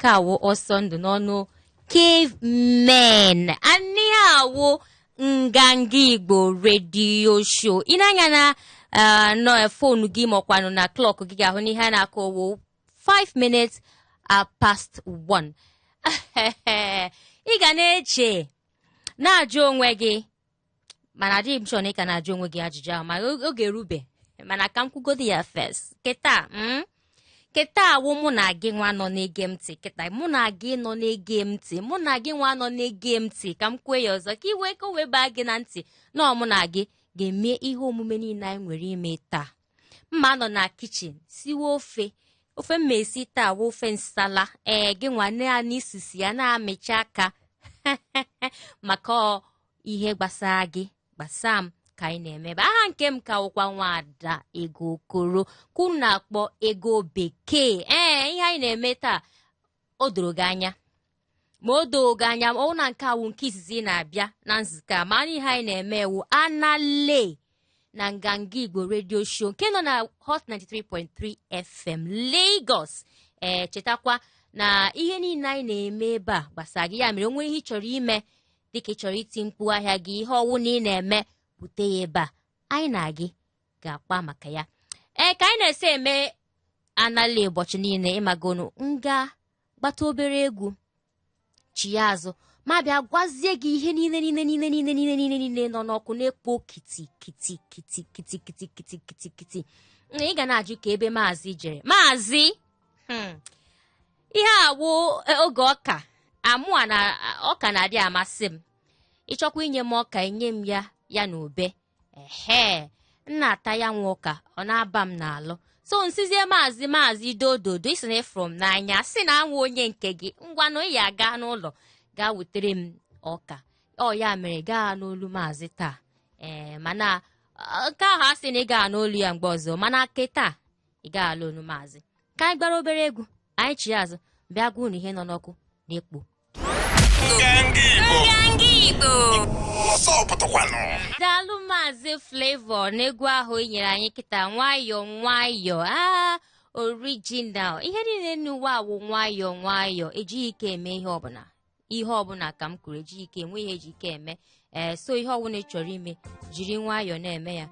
Kawo Osondu n'ọnụ cavemen. Anihawo Ngangi Igbo radio show. Inanya na no phone gi mokwano na clock gi ga honi ha na ko 5 minutes past 1. Ị ga na-eche na-ajụ onwe gị mana dị m chọrọ ka na-ajụ onwe gị ajụjụ ahụ ma oge erube mana ka m kwugodi ya first. Keta awụ mụ na gị nwa nọ na-ege m ntị keta mụ na gị nọ na-ege m ntị mụ na gị nwa nọ na-ege m ntị ka m kwee ya ọzọ ka iwe ka wee baa gị na ntị na mụ na gị ga-eme ihe omume niile anyị nwere ime taa. Mma nọ na kitchen siwe ofe mma esi taa wụ ofe nsala gị nwa naanị isisi ya na-amịcha aka maka ihe gbasara gị gbasara m ka anyị na-eme ebe aha nke m ka wụkwa Nwaada Ego Okoro kunu na-akpọ ego bekee. Ihe anyị na-eme taa o doro gị anya ma o doo gị anya ọ na nke awụ nke izizi na-abịa na nzukọ ma ihe anyị na-eme ewu anale na Nganga Igbo radio show nke nọ na Hot 93.3 FM Lagos. Chetakwa na ihe niile anyị na-eme ebe a gbasara gị ya mere onwe ihe ị chọrọ ime dịka ị chọrọ iti mkpu ahịa gị ihe ọwụ na ị na-eme bute ya ebe a anyị na gị ga-akpa maka ya. Ka anyị na-ese eme anali ụbọchị niile ịmagonu nga gbata obere egwu chi ya azụ ma bịa gwazie gị ihe niile nọ n'ọkụ na-ekpo kiti. Ị ga na-ajụ ka ebe Maazị Ịchere Maazị ihe awụ oge ọka amụa na ọka na-adị amasị m ịchọkwa inye m ọka enye m ya na ube nna ata ya nwa ụka ọ na-aba m n'alụ so nsizie Maazị dododo isi na from n'anya sị na anwụ onye nke gị ngwanụ ị ya aga n'ụlọ gaa wetere m ọka ya mere gaa n'olu Maazị taa mana nke ahụ asị na ị gaa n'olu ya mgbe ọzọ mana kịta ị gaa ala olu Maazị ka anyị gbara obere egwu anyị chi azụ bịa gwa unu ihe nọ n'ọkụ na-ekpo Nganga Igbo daalụ Maazị Flavor n'egwu ahụ i nyere anyị kịta nwayọọ original ihe niile n'ụwa awụ nwayọọ ejighị ike eme ihe ọbụla ka m kwuru ejighị ike enwe ihe eji ike eme so ihe ọbụla ị chọrọ ime jiri nwayọọ na-eme ya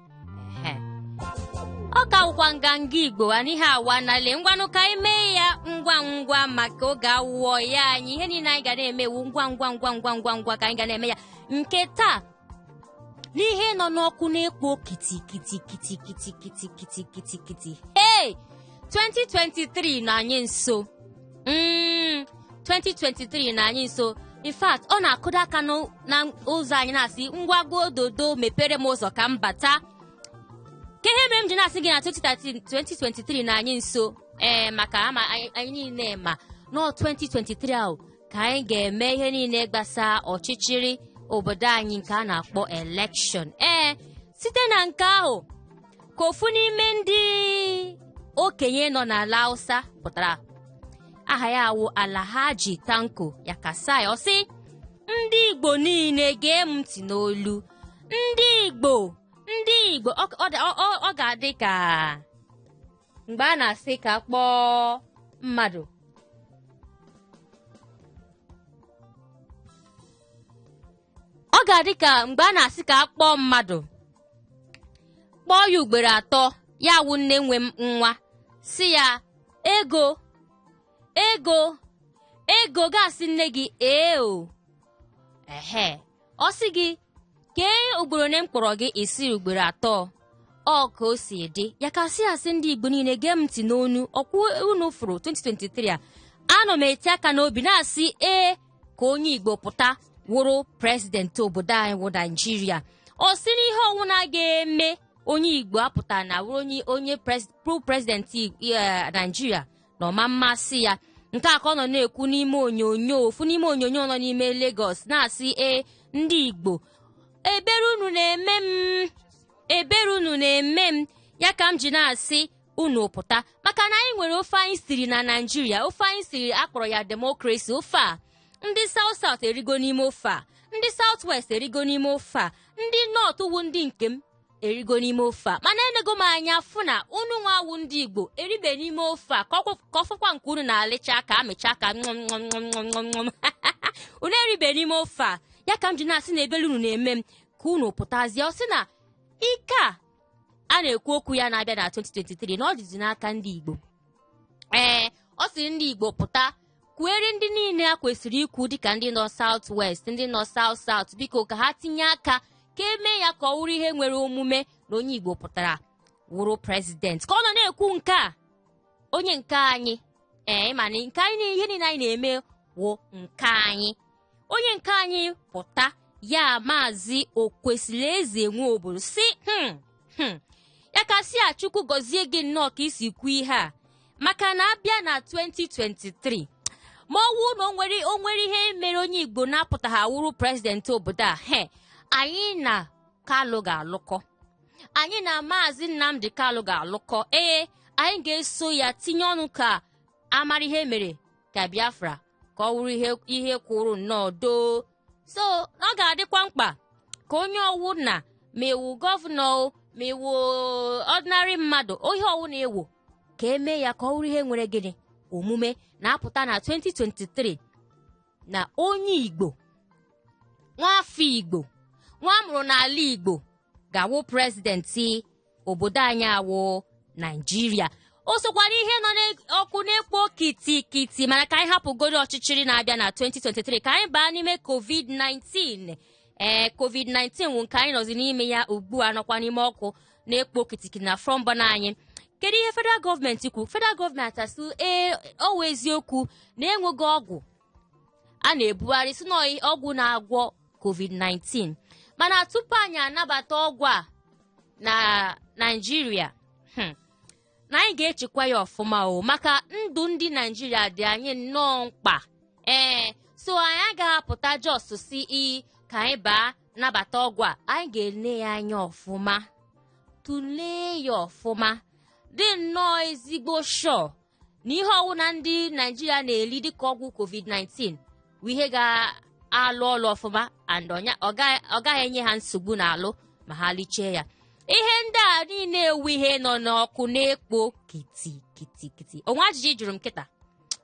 ọ ka wụkwa Nganga Igbo anihe awa nale ngwanụ ka anyị mee ya ngwa maka oge awụọ ya anyị ihe niile anyị ga na-emewu ngwa ka anyị ga na-eme ya nke taa n'ihe nọ n'ọkụ na-ekpo kiti 2023 na anyị nso 2023 na anyị nso in fact ọ na-akụda aka na ụzọ anyị na-asị ngwago ododo mepere m ụzọ ka m bata ka ihe mere m ji na-asị gị na 2023 na anyị nso maka anyị niile ma nọ 2023 ahụ ka anyị ga-eme ihe niile gbasa ọchịchịrị obodo anyị nke a na-akpọ election site na nke ahụ ka ofu n'ime ndị okenye nọ n'ala Hausa pụtara aha ya awụ Alhaji Tanko Yakasai ọ sị ndị Igbo niile gee m ntị n'olu ndị Igbo ọ ga-adị ka mgbe a na-asị ka kpọọ mmadụ kpọọ ya ugboro atọ ya wụ nne nwe m nwa si ya ego gasị nne gị ọ sị gị kee ugboro ne mkpọrọ gị isi ugboro atọ ọ ka o si dị ya ka asị ndị Igbo niile gee m ntị n'onu ọkwụ unu fụrụ 2023 a anọ m eti aka n'obi na-asị ka onye Igbo pụta wụrụ prezidenti obodo anyị wụ Naijiria ọ sị n'ihe ọnwụna ga-eme onye Igbo apụta na wụrụ onye prezidenti Naijiria na ọma mmasị ya nke a ka ọ nọ na-ekwu n'ime onyonyo ofu n'ime onyonyo nọ n'ime Lagos na-asị ndị Igbo ebere unu na-eme m ya ka m ji na-asị unu pụta maka na anyị nwere ofe anyị siri na Naijiria ofe anyị siri akpọrọ ya demokrasi ofe a ndị South erigo n'ime ofe a ndị South West erigo n'ime ofe a ndị North wu ndị nke m erigo n'ime ofe a mana enego m anya fụ na unu nwa awụ ndị Igbo eribe n'ime ofe a ka ọfụkwa nke unu na-alịcha aka amịcha aka unu eribe n'ime ofe a ya ka m ji na-asị na ebelu unu na-eme m ka unu pụtazie ọ sị na ike a na-ekwu okwu ya na-abịa na 2023 na ọ dịzi n'aka ndị Igbo ọ sị ndị Igbo pụta kwere ndị niile a kwesịrị ikwu dịka ndị nọ South West ndị nọ South South biko ka ha tinye aka ka eme ya ka ọ wụrụ ihe nwere omume na onye Igbo pụtara wụrụ president ka ọ nọ na-ekwu nke a onye nke anyị mana nke anyị ihe niile anyị na-eme wụ nke anyị onye nke anyị pụta ya Maazị Okwesilieze nwe obodo si ya ka si Chukwu gọzie gị nnọọ ka isi kwu ihe a maka na abịa na 2023 ma ọwụ na o nwere ihe mere onye Igbo na-apụtaghị awụrụ prezidenti obodo a anyị na Kalụ ga-alụkọ anyị na Maazị Nnamdi Kalụ ga-alụkọ anyị ga-eso ya tinye ọnụ ka amara ihe mere ka Biafra ka ọ wụrụ ihe kwụrụ nnọọ doo so ọ ga-adịkwa mkpa ka onye ọwụ na ma ewu gọvanọ ma ewu ọdịnarị mmadụ ohe ọwụ na-ewu ka eme ya ka ọ wụrụ ihe nwere gịnị omume na-apụta na 2023 na onye Igbo nwafọ Igbo nwa amụrụ n'ala Igbo ga-awụ prezidenti obodo anyị awụ Naịjirịa o sokwara ihe nọ n'ọkụ na-ekpo kiti mana ka anyị hapụgoro ọchịchịrị na-abịa na 2023 ka anyị baa n'ime COVID-19 COVID-19 wụ nke anyị nọzi n'ime ya ugbu a nọkwa n'ime ọkụ na-ekpo kitikiti na frọmbana anyị kedu ihe federal gọọmenti kwuru federal gọọmenti asị ọwụ eziokwu na enweghị ọgwụ a na-ebugharị si na ọgwụ na-agwọ COVID-19 mana tupu anyị anabata ọgwụ a na Naịjirịa na anyị ga-echekwa ya ọfụma maka ndụ ndị Naịjirịa dị anyị nnọọ mkpa so anyị agaghị apụta jos si ka anyị baa nabata ọgwụ a anyị ga-ele ya anya ọfụma tụlee ya ọfụma dị nnọọ ezigbo shọ na ihe ọwụna ndị Naịjirịa na-eli dịka ọgwụ COVID-19 bụ ihe ga-alụ ọlụ ọfụma and ọ gaghị enye ha nsogbu n'alụ ma ha lichaa ya ihe ndị a niile ewu ihe nọ n'ọkụ na-ekpo kiti onwe ajụjụ jụrụ m kịta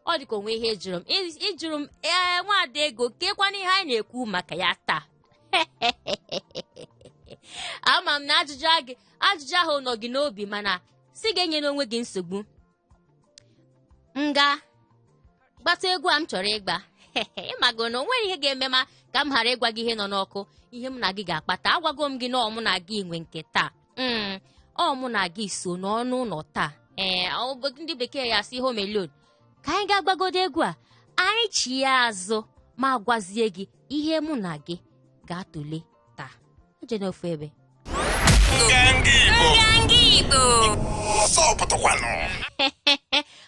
ọ dịka onwe ihe jụrụ m ịjụrụ m nwada ego kekwana ihe anyị na-ekwu maka ya taa ama m na ajụjụ ahụ nọ gị n'obi mana si ga-enye n'onwe gị nsogbu nga gbata egwu a m chọrọ ịgba ịmago na onwere ihe ga-eme ma ka m ghara ịgwa gị ihe nọ n'ọkụ ihe m na gị ga-akpata agwago m gị na ọmụ na gị nwe nke taa ọmụ na gị so n'ọnụ ụlọ taa ndị bekee ya si home alone ka anyị ga-agbagodo egwu a anyị chi ya azụ ma gwazie gị ihe mụ na gị ga-atụle taa ejena ofu ebe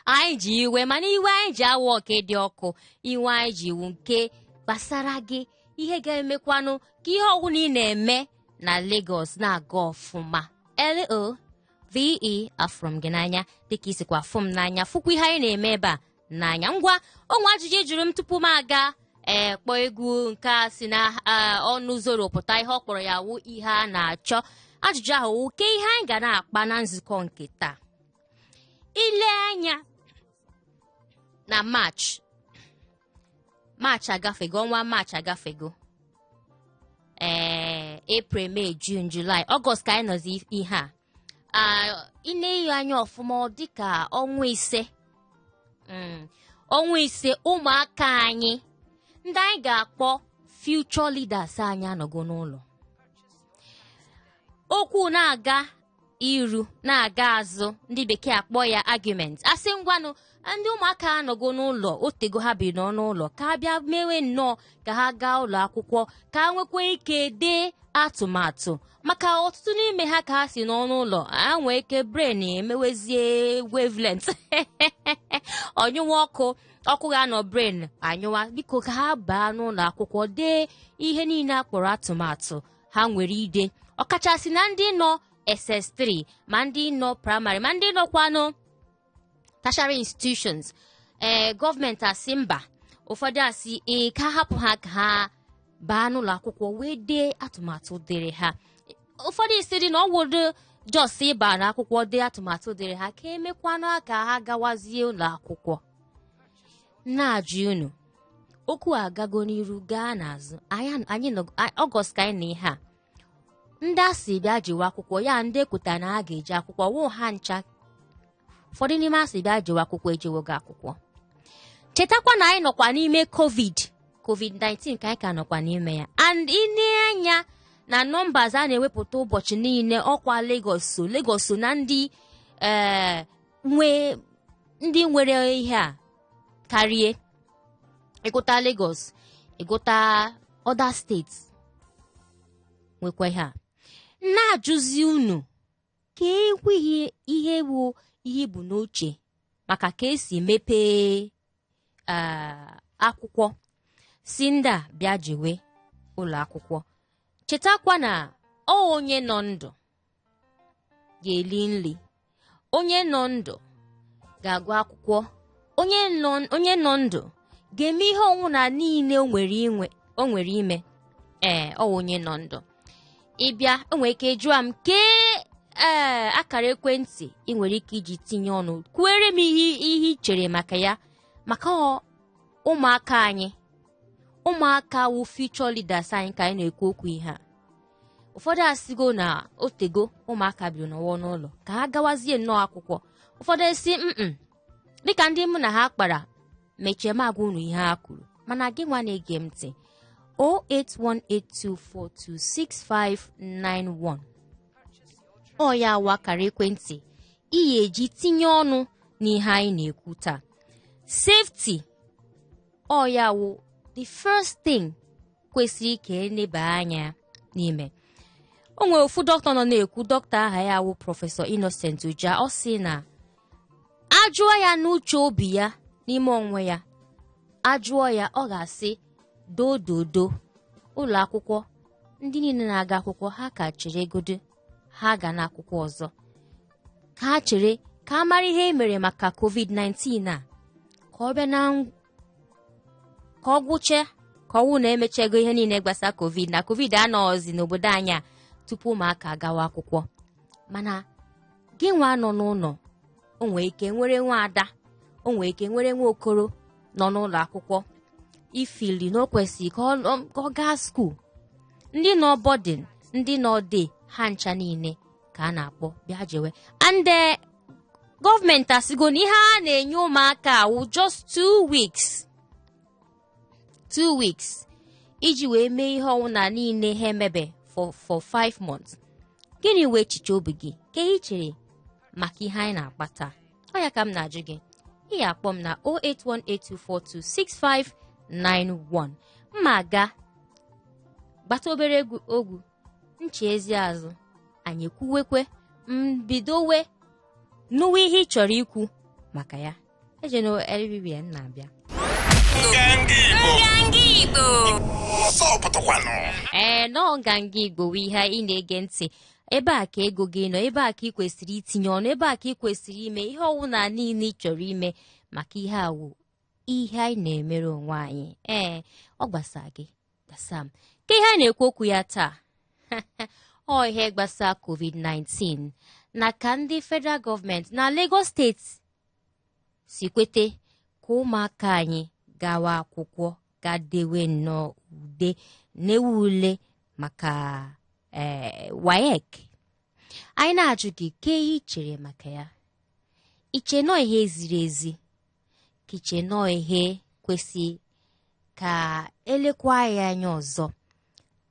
anyị ji iwe mana iwe anyị ji awa oke dị ọkụ iwe anyị ji iwu nke gbasara gị ihe ga-emekwanụ ka ihe ọgwụna ị na-eme na Lagos na-aga ọfụma LOVE afụrụ m gị n'anya dịka isikwa afụ m n'anya fụkwa ihe anyị na-eme ebe a n'anya ngwa onwe ajụjụ jụrụ m tupu m aga kpọọ egwu nke a si na ọnụ zoro pụta ihe ọ kpọrọ ya wụ ihe a na-achọ ajụjụ ahụ wụ ke ihe anyị ga na-akpa na nzukọ nke taa ile anya na March agafego ọnwa March agafego April, May, June, July, August ka anyị nọzi ihe a ị na-eyi anya ọfụma dịka ọnwa ise ụmụaka anyị ndị anyị ga-akpọ future leaders anyị anọgo n'ụlọ okwu na-aga iru na-aga azụ ndị bekee akpọ ya argument asị ngwanụ ndị ụmụaka anọgo n'ụlọ otego ha bi n'ọnụ ụlọ ka a bịa mewe nnọọ ka ha gaa ụlọ akwụkwọ ka ha nwekwa ike dee atụmatụ maka ọtụtụ n'ime ha ka ha si n'ọnụ ụlọ ha nwee ike brain emewezie wavelength ọnyụwa ọkụ ga-anọ brain anyụwa biko ka ha baa n'ụlọ akwụkwọ dee ihe niile akpọrọ atụmatụ ha nwere ide ọkachasị na ndị nọ SS3 ma ndị nọ praịmarị ma ndị nọkwanụ tertiary institutions gọọmenti asị mba ụfọdụ asị ka hapụ ha ka ha baa n'ụlọ akwụkwọ wee dee atụmatụ dịrị ha ụfọdụ isi dị na ọwụrụ jos ịba na akwụkwọ dị atụmatụ dịrị ha ka emekwana ka ha gawazie ụlọ akwụkwọ. Na-ajụ unu okwu agago n'iru gaa n'azụ anyị ọgọst ka anyị na ihe a ndị a si bịa jiwe akwụkwọ ya ndị ekwuta na ha ga-eji akwụkwọ wụ ha ncha. Ụfọdụ n'ime asị bịa jiwe akwụkwọ ejewogo akwụkwọ. Chetakwa na anyị nọkwa n'ime covid-19 ka anyị ka nọkwa n'ime ya, and ịne anya na nọmbas a na-ewepụta ụbọchị niile ọkwa Lagos na ndị nwere ihe a karịa ịgụta Lagos ịgụta other states nwekwa ihe a. Na-ajụzi unu ka ekweghị ihe bụ ihe bụ n'uche maka ka esi mepee akwụkwọ si ndị a bịa jewe ụlọ akwụkwọ. Chetakwa na onye nọ ndụ ga-eli nri, onye nọ ndụ ga-agụ akwụkwọ, onye nọ ndụ ga-eme ihe ọnwụna niile o nwere ime. Onye nọ ndụ ịbịa o nwere ike jụọ m kee akara ekwentị ị nwere ike iji tinye ọnụ kwere m ihe ị chere maka ya, maka ụmụaka anyị, ụmụaka wụ future leaders anyị ka anyị na-ekwu okwu ihe a. Ụfọdụ asịgo na otego ụmụaka biri n'ụwa n'ụlọ ka ha gawazie nnọọ akwụkwọ. Ụfọdụ esi dịka ndị mụ na ha kpara mechie m agwa unu ihe ha kwuru, mana gị nwa na-ege m ntị 08182426591 ya wa akara ekwentị ihe eji tinye ọnụ n'ihe anyị na-ekwu taa. Safety ya wụ the first thing kwesịrị ka eneba anya n'ime. O nwere ofu dọkịta nọ na-ekwu, dọkịta aha ya wụ Prọfesọ Innocent Uja. Ọ sị na ajụọ ya n'uche obi ya n'ime onwe ya, ajụọ ya ọ ga-asị dododo ụlọ akwụkwọ ndị niile na-aga akwụkwọ ha ka chere egodo ha ga n'akwụkwọ ọzọ, ka ha chere ka a mara ihe e mere maka covid-19 a, ka ọ bịa na ka ọ gwụche ka ọwụ na-emechego ihe niile gbasa covid anọghịzi n'obodo anyị a tupu ụmụaka agawa akwụkwọ. Mana gị nwa nọ n'ụlọ, o nwere ike nwere nwa ada, o nwere ike nwere nwa okoro nọ n'ụlọ akwụkwọ, ifili na o kwesịrị ka ọ gaa skuul. Ndị nọ bọdịn, ndị nọ de ha ncha niile ka a na-akpọ bịa jewe. And gọọmenti asịgo na ihe a na-enye ụmụaka awụ just 2 weeks iji wee mee ihe ọnwụna niile ha emebe for 5 months. Gịnị wee echiche obi gị ka ị chere maka ihe anyị na-akpata? Ọ ya ka m na-ajụ gị. Ị ga-akpọ m na 08182426591. Mma aga gbata obere ogwu nchi ezi azụ anyị kwuwekwe mbidowe nụwa ihe ị chọrọ ikwu maka ya. Ejeno Elivia na-abịa. Nganga Igbo. Nọ Nganga Igbo bụ ihe ị na-ege ntị. Ebe a ka ego gị nọ, ebe a ka ị kwesịrị itinye ọnụ, ebe a ka ị kwesịrị ime ihe ọwụna niile ị chọrọ ime maka ihe awụ ihe anyị na-emere onwe anyị. Ọ gbasa gị gbasa m. Ka ihe a na-ekwu okwu ya taa ọ ihe gbasa covid-19 na ka ndị federal gọọmenti na Lagos steeti si kwete ka ụmụaka anyị gawa akwụkwọ gadewe nnọọ ude na-ewu ule maka WAEC. Anyị na-ajụ gị ka ị chere maka ya. Iche nọ ihe ziri ezi ka iche nọ ihe kwesị ka elekwa ya anya ọzọ.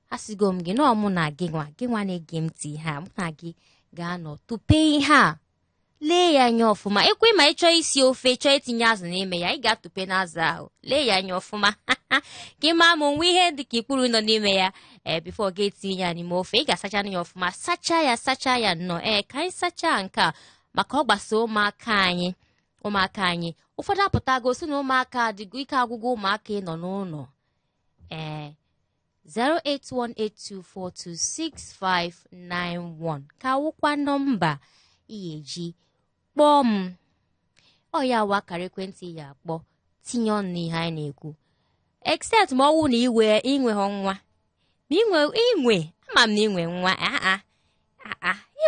Asịgo m gị na ọmụ na gị nwa na-ege m ntị ihe a, mụ na gị ga-anọ tupe ihe a lee ya anya ọfụma. Ekwe ma ị chọọ isi ofe chọọ itinye azụ n'ime ya, ị ga-atụpe n'azụ ahụ lee ya anya ọfụma ka ị maa ma onwe ihe dị ka ikpuru nọ n'ime ya bifo ga-etinye ya n'ime ofe. Ị ga-asacha ya ọfụma, sacha ya nnọọ. Ka anyị sachaa nke a maka ọ gbasa ụmụaka anyị. Ụfọdụ apụta gosi na ụmụaka adịgo ike agwụgwọ ụmụaka ịnọ n'ụlọ. 08182426591 ka wụkwa nọmba ị ga-eji kpọọ m. Ọ ya wa akara ekwentị ya akpọ tinye ọnụ n'ihe anyị na-ekwu. Ma ọ wụ na inweghọ nwa, ma inwe ama m na inwe nwa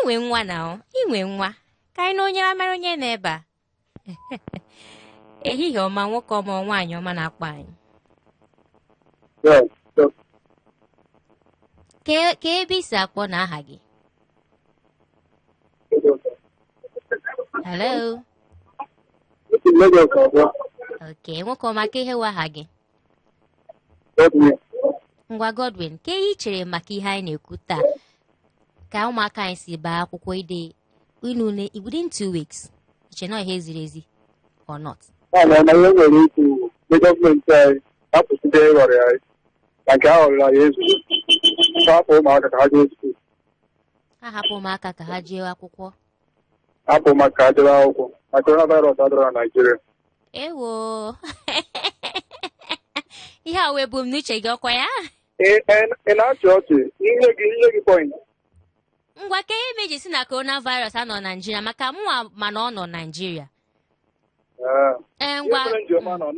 inwe nwa na inwe nwa ka anyị na onye amara onye na-ebe a ehihie ọma nwoke ọma nwaanyị ọma na-akpọ anyị ka ebe isi akpọ na aha gị hello okay nwoke ọma ka ihe aha gị ngwa Godwin ka ihe chere maka ihe anyị na-ekwu taa ka ụmụaka anyị si baa akwụkwọ ide inune within 2 weeks iche na ihe ziri ezi or not na nwere ikwu gọọmenti anyị hapụsite ịghọrọ ya na nke ahụ rụrụ ya ezu hapụ ụmụaka ka ha jee skuul hapụ ụmụaka ka ha jee akwụkwọ hapụ ụmụaka ka ha jee akwụkwọ na coronavirus adọrọ na Naịjirịa ewo ihe a wee bụ m n'uche gị ọkwa ya ị na-achị ọchị ihe gị point ngwa ka ihe meji si na coronavirus anọ Naịjirịa maka mụnwa mana ọ nọ Naịjirịa ngwa njiọma nọ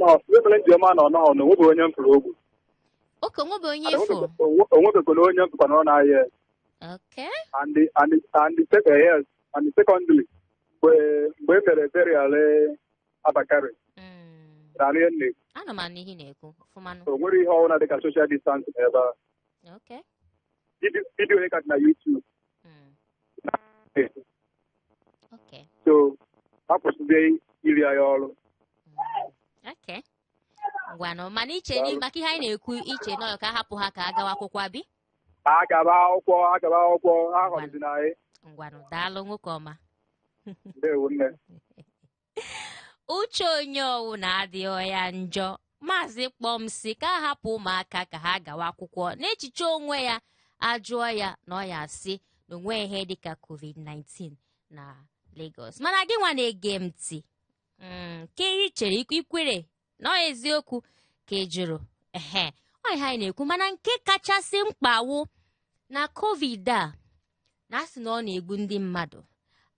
nọọ na onwebe onye mfụrụ ogwu oke onwebe onye ifo onwebekwana onye mfụkwa na ọ na-ahịa okay and secondly mgbe e mere burial Abakari narị nne anọ m n'ihi na-ekwu ọfụma o nwere ihe ọbụla dịka social distance n'ebe a okay vidio onye ka dị na YouTube okay so hapụsịzie iri anyị ọrụ okay ngwanụ mana iche maka ihe anyị na-ekwu iche nọ ka hapụ ha ka a gawa akwụkwọ abi agaba akwụkwọ ha họrọzi na anyị ngwanụ daalụ nwoke ọma ndewo nne uche onye ọwụ na-adịghị ya njọ maazị Kpọmsi ka hapụ ụmụaka ka ha gawa akwụkwọ n'echiche onwe ya ajụọ ya na ọ ya asị na onwe ihe dịka COVID-19 na Lagos mana gị nwa na-ege m ntị ka ihe chere ikwere na eziokwu ka ị jụrụ ọ ihe anyị na-ekwu mana nke kachasị mkpawụ na COVID a na-asị na ọ na-egbu ndị mmadụ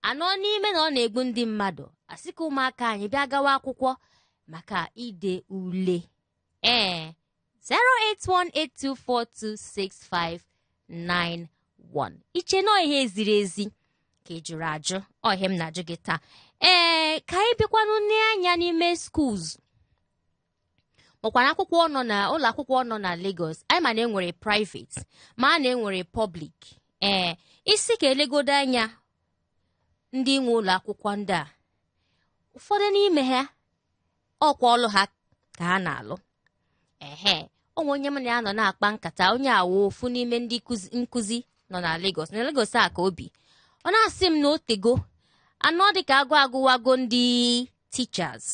anọ n'ime na ọ na-egbu ndị mmadụ asị ka ụmụaka anyị bịa gawa akwụkwọ maka ide ule 08182426591 iche na ihe ziri ezi ka ị jụrụ ajụ ọhịa m na-ajụ gị taa ka anyị bịakwanụ n'anya n'ime schools ọkwara akwụkwọ nọ na ụlọ akwụkwọ nọ na Lagos anyị ma na enwere private ma a na-enwere public isi ka elegodo anya ndị nwe ụlọ akwụkwọ ndị a ụfọdụ n'ime ha ọkwa ọlụ ha ka ha na-alụ onwe onye m na ya nọ na-akpa nkata onye awụ ofu n'ime ndị nkụzi nọ na Lagos a ka obi ọ na-asị m na otego anọ dịka agụwago ndị teachers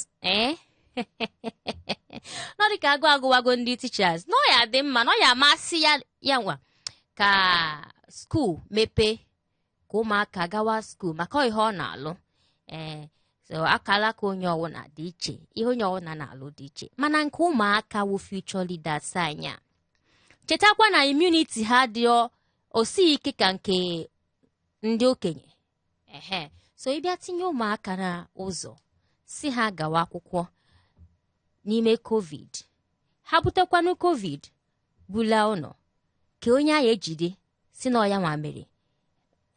nọ dịka agụwago ndị teachers na ọ ya dị mma na ọ ya amasị ya nwa ka skuul mepee ka ụmụaka gawa skuul maka ihe ọ na-alụ so akala ka onye ọwụna dị iche ihe onye ọwụna na-alụ dị iche mana nke ụmụaka wụ future leaders anya chetakwa na immunity ha dị osighi ike ka nke ndị okenye so ịbịa tinye ụmụaka na ụzọ si ha gawa akwụkwọ n'ime COVID ha butekwanụ COVID bula ụnọ ka onye ahụ ejide si na ọya nwa mere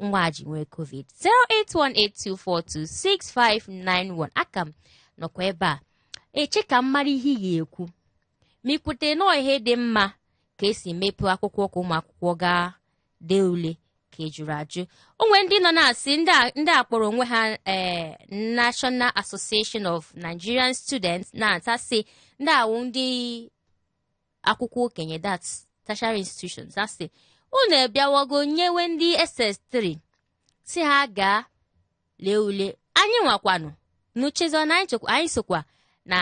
nwa ji nwee COVID 08182426591 aka m nọkwa ebe a eche ka m mara ihe ị ga-ekwu ma ikwute nọọ ihe dị mma ka esi mepee akwụkwọ ka ụmụ akwụkwọ gaa dee ule ka ị jụrụ ajụ onwe ndị nọ na-asị ndị a kpọrọ onwe ha National Association of Nigerian Students na-atasị ndị awụ ndị akwụkwọ okenye that's tertiary institutions asị unu ebiawago nyewe ndị SS3 si ha gaa lee ule anyị nwakwanụ n'uchezo na anyị sokwa na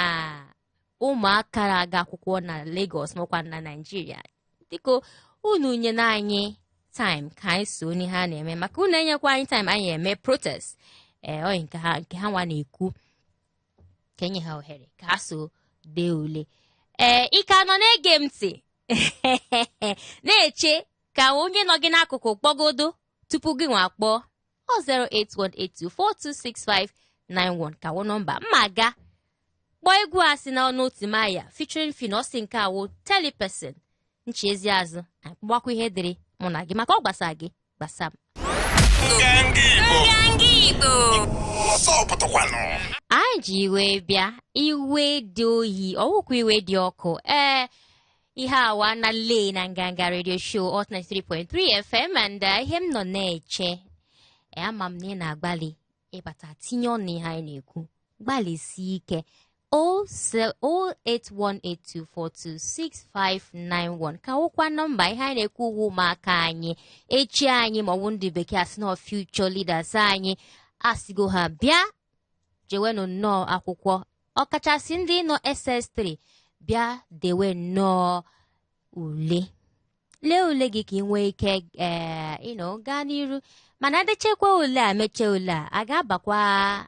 ụmụaka na-aga akwụkwọ na Lagos makwa na Nigeria dịka unu nye na anyị time ka anyị so onye ha na-eme maka unu enyekwa anyị time anyị eme protest oyi nke ha nwa na-ekwu ka enye ha ohere ka ha so dee ule ike anọ na-ege m ntị na-eche ka onye nọ gị n'akụkụ kpọgodo tupu gị nwa kpọọ 08182426591 ka wụ nọmba mma ga kpọọ egwu a si na ọnụ Timaya featuring Finosi nke awụ Teleperson nchi ezi azụ akpọgbakwa ihe dịrị mụ na gị maka ọ gbasa gị gbasa m anyị ji iwe bịa iwe dị oyi ọwụkwa iwe dị ọkụ ihe awa na lee na nganga radio show 93.3 FM and ihe m nọ na-eche ama m na ị na-agbalị ịbata tinye ọnụ ihe anyị na-ekwu gbalịsi ike 08182426591 ka wụkwa nọmba ihe anyị na-ekwu uwe ụmụaka anyị echi anyị maọbụ ndị bekee asị na future leaders anyị asịgo ha bịa jewenụ nnọọ akwụkwọ ọkachasị ndị nọ SS3 bịa dewe nnọọ ule lee ule gị ka ị nwee ike gaa n'iru mana adechekwa ule a mechie ule a ga-abakwa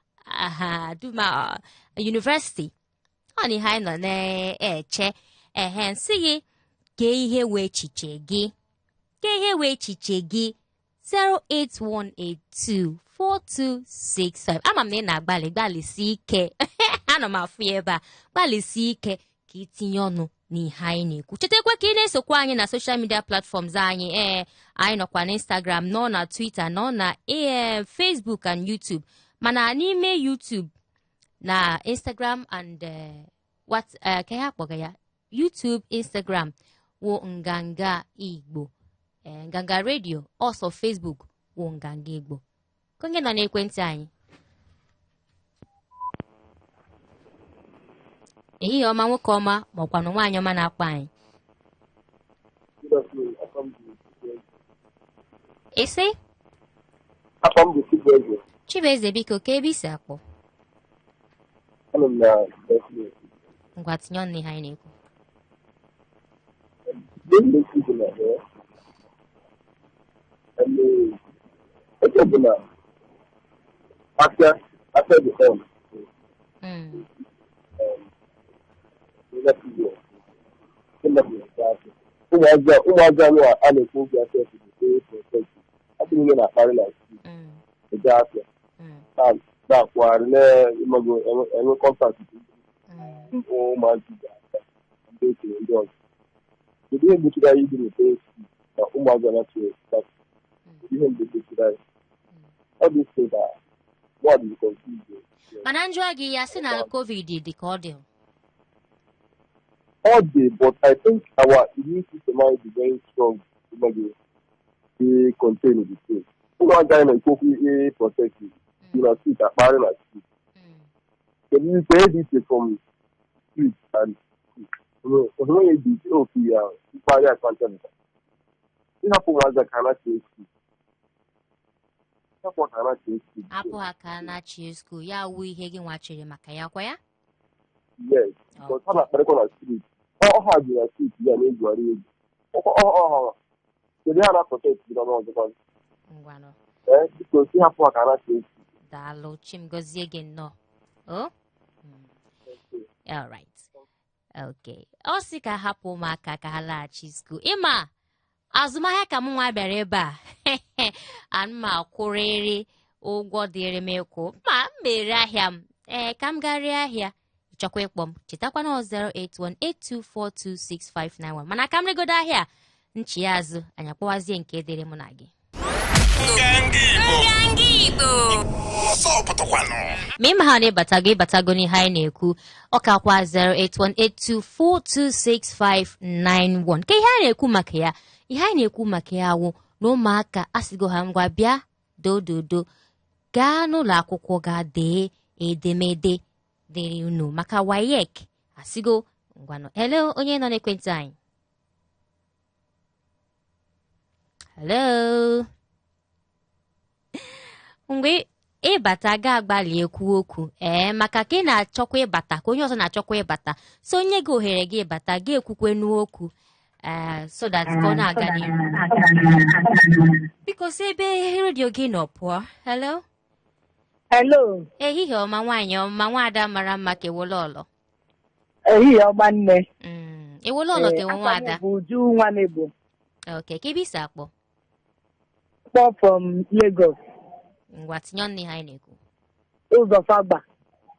duma university ọ na ihe anyị nọ na-eche nsị gị kee ihe wee echiche gị 081824265 ama m na ị na-agbalịsi ike ana m afụ ya ebe a gbalịsi ike ka itinye ọnụ n'ihe anyị na-ekwu chetakwa ka ị na-esokwa anyị na social media platforms anyị anyị nọkwa na Instagram nọ na Twitter nọ na Facebook and YouTube mana n'ime YouTube na Instagram and ka ya kpọga ya YouTube Instagram wụ nganga Igbo nganga radio also Facebook wụ nganga Igbo ka onye nọ n'ekwentị anyị ehihie ọma nwoke ọma maọkwanụ nwaanyị ọma na-akpọ anyị isi Chibueze biko ka ebe isi akpọ ngwa tinye ọnụ ihe anyị na-ekwu ụmụazị anụ a na-ekwu oge afọ ihe na-akparị na eje afịa na-akwụgharị na-enwe kọntaktị ụmụazị ga-aka ndị okenye ndị ọzọ kedu ihe gbochiri anyị ịdị n'ote esi na ụmụazị anachi ihe mgbe gbochiri anyị ọ dị ise na mmadụ confuse mana njụọ gị ya sị na COVID dị ka ọ dị all day, but I think our immune system is very strong to contain the thing. One guy may go protect you. You know, see that barren at street. Can you say this from street and when you do barrier content? You have to that cannot change. Apụ aka na chi school ya wu ihe gị nwachiri maka ya kwa ya? Yes, but how about on street? All hard in a street, you are able to so they are not protected, you don't know the one. Because you have to work around it. Dalo chim gozie again, no. Oh? All right. Okay. O si ka hapụ ụmụaka ka ha laghachi school. Ịma, azụmahịa ka m nwa bịara ebe a. Anụma kwụrịrị ụgwọ dịrị m ịkwụ. Ma m mere ahịa m. Ka m garịa ahịa. Chọkwa ịkpọ m chetakwa na 08182426591 mana ka m rigodo ahịa nchi ya azụ anyị akpọwazie nke dịrị mụ na gị ma ịma ha na ịbatago n'ihe anyị na-ekwu ọkakwa 08182426591 ka ihe anyị na-ekwu maka ya ihe anyị na-ekwu maka ya wụ na ụmụaka asịgo ha ngwa bịa dododo gaa n'ụlọ akwụkwọ ga dee edemede dịrị unu maka WAEC asịgo ngwanụ hello onye nọ n'ekwentị anyị hello mgbe ịbata ga-agbalị ekwu okwu maka ka ị na-achọkwa ịbata ka onye ọzọ na-achọkwa ịbata so onye gị ohere gị ịbata gị ekwukwe n'okwu so that ka ọ na-aga n'ihu biko si ebe redio gị nọ pụọ hello hello ehihie ọma nwaanyị ọma nwaada mara mma ka ewolọlọ ehihie ọma nne ewolọlọ ka enwe nwaada bụ Uju nwa Nebo okay ka ebe isi akpọ from Lagos ngwa tinye ọnụ ihe anyị na-ekwu ụzọ Fagba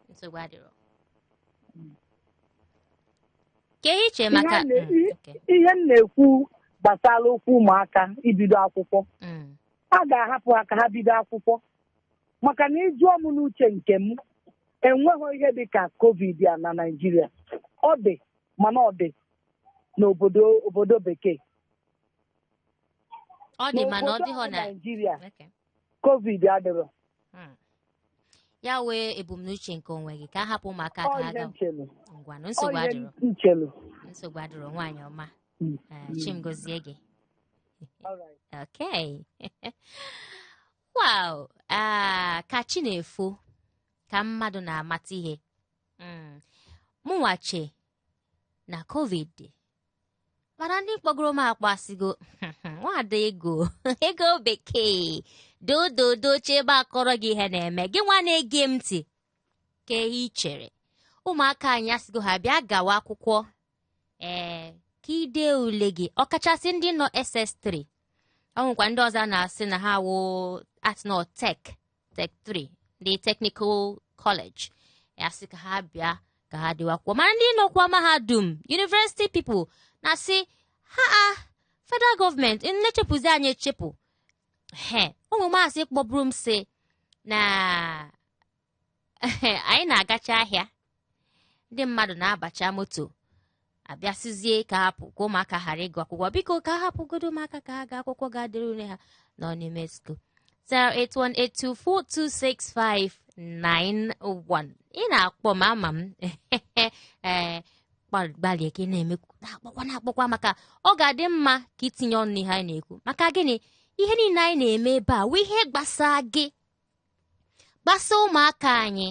nsogbu adịrọ ka ihe iche maka ihe m na-ekwu gbasara okwu ụmụaka ibido akwụkwọ a ga-ahapụ ha ka ha bido akwụkwọ maka na ịjụọ m n'uche nke m enweghị ihe dị ka COVID a na Naịjirịa. Ọ dị mana ọ dị n'obodo bekee. Ọ dị mana ọ dịghọ na Naịjirịa COVID adịrọ. Ya wee ebumnuche nke onwe gị ka ahapụ maka aka ha ga ngwa nsogbu adịrọ nwaanyị ọma. Chimgozie gị. Okay. Wow. Ka chi na-efo ka mmadụ na-amata ihe. Mụnwache na COVID dị. Mana ndị kpọgoro m akpasigo nwada ego bekee dododo chebe akọrọ gị ihe na-eme gị nwa na-ege m ntị ka Ịchere ụmụaka anyị asịgo ha bịa gawa akwụkwọ ka ide ule gị ọkachasị ndị nọ SS3 ọ nwekwa ndị ọzọ na-asị na ha wụ atnọ Tech 3 the Technical College asị ka ha bịa ka ha dịwa akwụkwọ mana ndị nọkwa mahadum university people na-asị ha federal government na-echepụzi anyị echepụ ụmụ maasị kpọburu m sị na anyị na-agacha ahịa ndị mmadụ na-abacha moto abịasịzie ka hapụ ka ụmụaka ghara ịgụ akwụkwọ biko ka hapụgodo ụmụaka ka ha gaa akwụkwọ ga-adịrị ule ha nọ n'ime school. 08182426591 ị na-akpọ ma ama m gbalịa ka ị na-akpọkwa maka ọ ga-adị mma ka itinye ọnụ n'ihe anyị na-ekwu maka gịnị ihe niile anyị na-eme ebe a wee ihe gbasa gị gbasa ụmụaka anyị.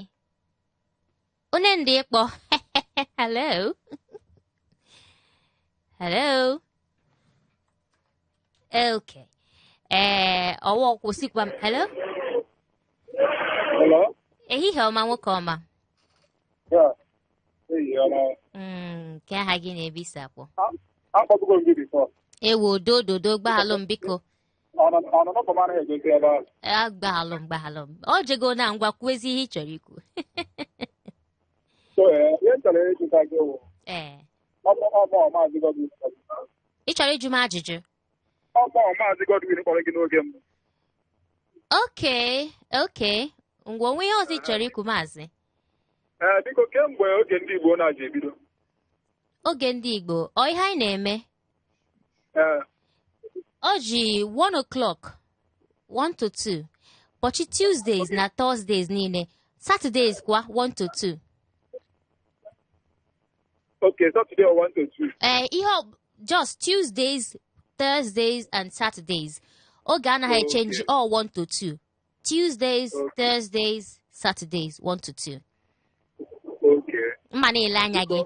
Onye ndị ịkpọ hello okay ọwọ kwụsịkwa m. Hello ehihie ọma nwoke ọma. Nke aha gị na-ebisa akpọ ewo dododo gbaghalụ m biko gbaghalụ m ọ jego na ngwa kwuezi ihe ị chọrọ ikwu. Ị chọrọ ịjụ m ajụjụ? Okay ngwa onwe ihe ọzọ ị chọrọ ikwu maazị? Biko kemgbe oge ndị Igbo na-aji ebido? Oge ndị Igbo ọ ihe anyị na-eme ọ ji 1 o'clock 1 to 2 ụbọchị Tuesdays na Thursdays niile Saturdays kwa 1 to 2. Okay, Saturday 1 to 2. Ihe just Tuesdays, Thursdays and Saturdays. Oge anaghị change all 1 to 2. Tuesdays, Thursdays, Saturdays 1 to 2. Okay. Mma na-ele anya gị.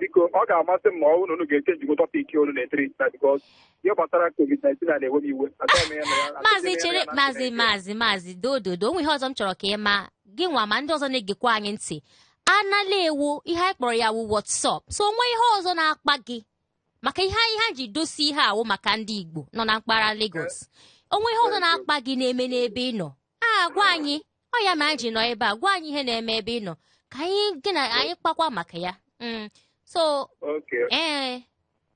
Biko ọ ga-amasị m ma ọ bụrụ na unu ga-echenjigo tọpik unu na-etiri taa because ihe gbasara COVID-19 na-ewe m iwe. Maazị dododo onwe ihe ọzọ m chọrọ ka ị ma gị nwa ma ndị ọzọ na-egekwa anyị ntị anala ewu ihe anyị kpọrọ ya wụ WhatsApp so onwe ihe ọzọ na-akpa gị maka ihe ha ji dosi ihe awụ maka ndị Igbo nọ na mpaghara Lagos onwe ihe ọzọ na-akpa gị na-eme n'ebe ị nọ gwa anyị ọ ya ma anyị ji nọ ebe a gwa anyị ihe na-eme ebe ị nọ ka anyị gị na anyị kpakwa maka ya so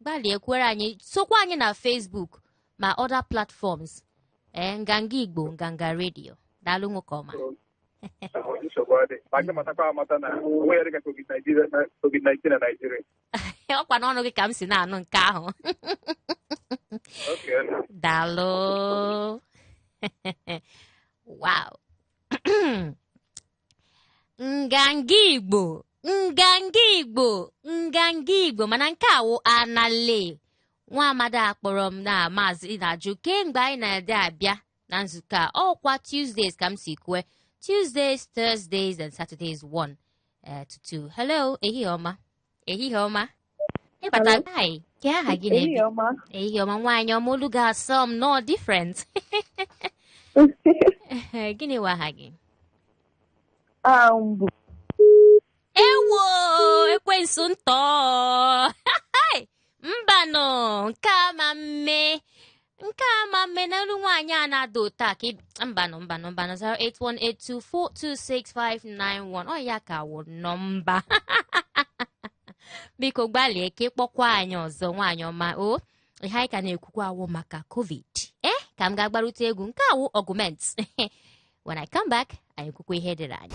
gbalịa ekwere anyị sokwa anyị na Facebook ma other platforms nganga Igbo nganga redio daalụ nwoke ọma. Ọkwa n'ọnụ gị ka m si na-anụ nke ahụ. Daalụ. Wow. Nganga Igbo mana nke awụ anale nwa amadi akpọrọ m na maazị na-ajụ kemgbe anyị na-ede abịa na nzukọ a ọkwa Tuesdays ka m si kwue Tuesdays, Thursdays and Saturdays 1 to 2. Hello, ehihie ọma. Ịbata gị ke aha gị na-ebi ehihie ọma nwaanyị ọma olu ga-asọ m no different. Gịnị wa aha gị? Ewo ekwensu ntọ. Mbanụ nke ama mme n'elu nwaanyị a na-ada ụta ka mbanụ 08182426591 ọ ya ka wụ nọmba. Biko gbalịa ka ịkpọkwa anyị ọzọ nwaanyị ọma o ihe anyị ka na-ekwukwa awụ maka COVID ka m ga-agbarụta egwu nke awụ Augment. When I come back, anyị kwukwa ihe dịrị anyị.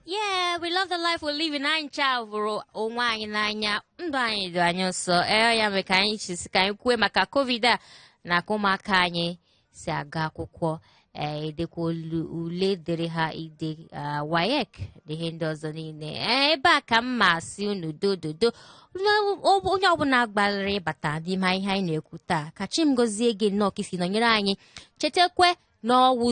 Yeah, we love the life we live in. Anyị chavụrụ onwe anyị n'anya, ndụ anyị dị anyị nsọ. Ya mere ka anyị chisi ka anyị kwue maka COVID a na ụmụaka anyị si aga akwụkwọ. Edekwa ule dịrị ha ide WAEC dị ihe ndị ọzọ niile. Ebe a ka m masị unu dododo onye ọbụla gbalịrị ịbata n'ime ihe anyị na-ekwu taa. Ka chi m gọzie gị nnọọ ka isi nọnyere anyị. Chetakwa n'ọwụ